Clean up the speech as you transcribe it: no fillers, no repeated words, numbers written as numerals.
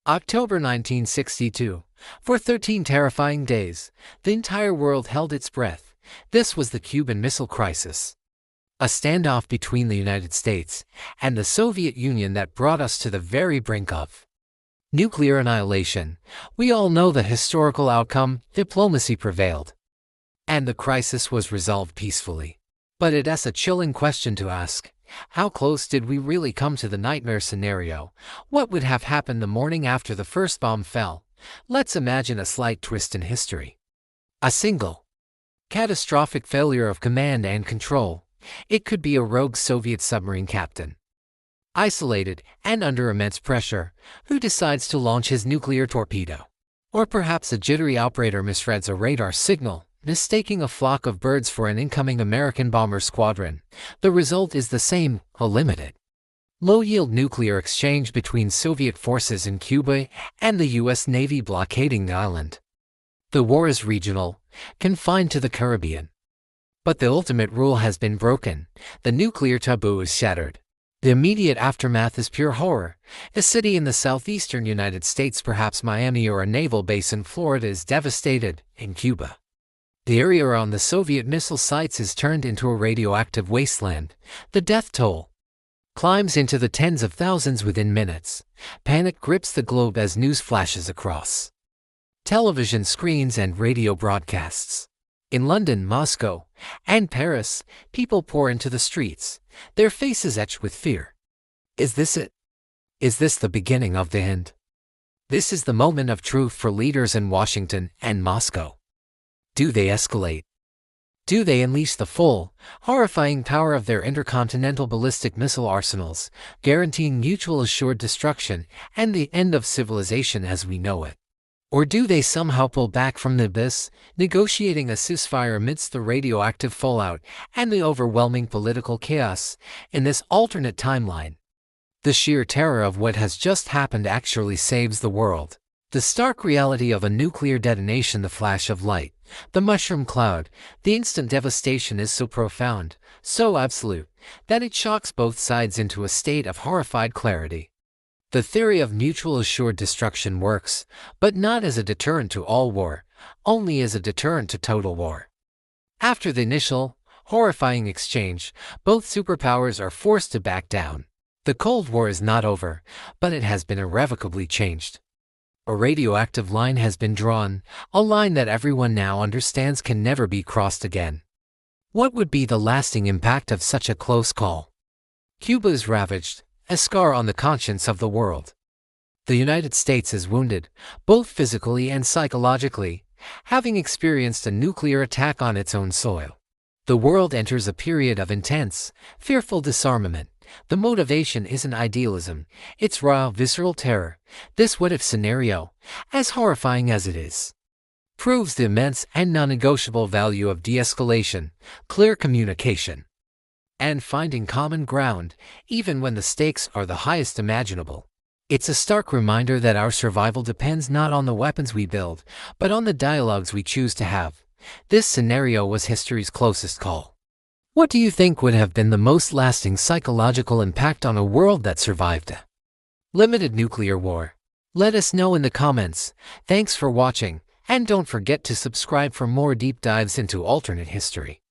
October 1962. For 13 terrifying days, the entire world held its breath. This was the Cuban Missile Crisis. A standoff between the United States and the Soviet Union that brought us to the very brink of nuclear annihilation. We all know the historical outcome: diplomacy prevailed, and the crisis was resolved peacefully. But it is a chilling question to ask. How close did we really come to the nightmare scenario? What would have happened the morning after the first bomb fell? Let's imagine a slight twist in history. A single, catastrophic failure of command and control. It could be a rogue Soviet submarine captain, isolated and under immense pressure, who decides to launch his nuclear torpedo. Or perhaps a jittery operator misreads a radar signal, mistaking a flock of birds for an incoming American bomber squadron. The result is the same: a limited, low-yield nuclear exchange between Soviet forces in Cuba and the U.S. Navy blockading the island. The war is regional, confined to the Caribbean. But the ultimate rule has been broken. The nuclear taboo is shattered. The immediate aftermath is pure horror. A city in the southeastern United States, perhaps Miami, or a naval base in Florida is devastated. In Cuba, the area around the Soviet missile sites is turned into a radioactive wasteland. The death toll climbs into the tens of thousands within minutes. Panic grips the globe as news flashes across television screens and radio broadcasts. In London, Moscow, and Paris, people pour into the streets, their faces etched with fear. Is this it? Is this the beginning of the end? This is the moment of truth for leaders in Washington and Moscow. Do they escalate? Do they unleash the full, horrifying power of their intercontinental ballistic missile arsenals, guaranteeing mutual assured destruction and the end of civilization as we know it? Or do they somehow pull back from the abyss, negotiating a ceasefire amidst the radioactive fallout and the overwhelming political chaos? In this alternate timeline, the sheer terror of what has just happened actually saves the world. The stark reality of a nuclear detonation, the flash of light, the mushroom cloud, the instant devastation is so profound, so absolute, that it shocks both sides into a state of horrified clarity. The theory of mutual assured destruction works, but not as a deterrent to all war, only as a deterrent to total war. After the initial, horrifying exchange, both superpowers are forced to back down. The Cold War is not over, but it has been irrevocably changed. A radioactive line has been drawn, a line that everyone now understands can never be crossed again. What would be the lasting impact of such a close call? Cuba is ravaged, a scar on the conscience of the world. The United States is wounded, both physically and psychologically, having experienced a nuclear attack on its own soil. The world enters a period of intense, fearful disarmament. The motivation isn't idealism, it's raw, visceral terror. This what-if scenario, as horrifying as it is, proves the immense and non-negotiable value of de-escalation, clear communication, and finding common ground, even when the stakes are the highest imaginable. It's a stark reminder that our survival depends not on the weapons we build, but on the dialogues we choose to have. This scenario was history's closest call. What do you think would have been the most lasting psychological impact on a world that survived a limited nuclear war? Let us know in the comments. Thanks for watching, and don't forget to subscribe for more deep dives into alternate history.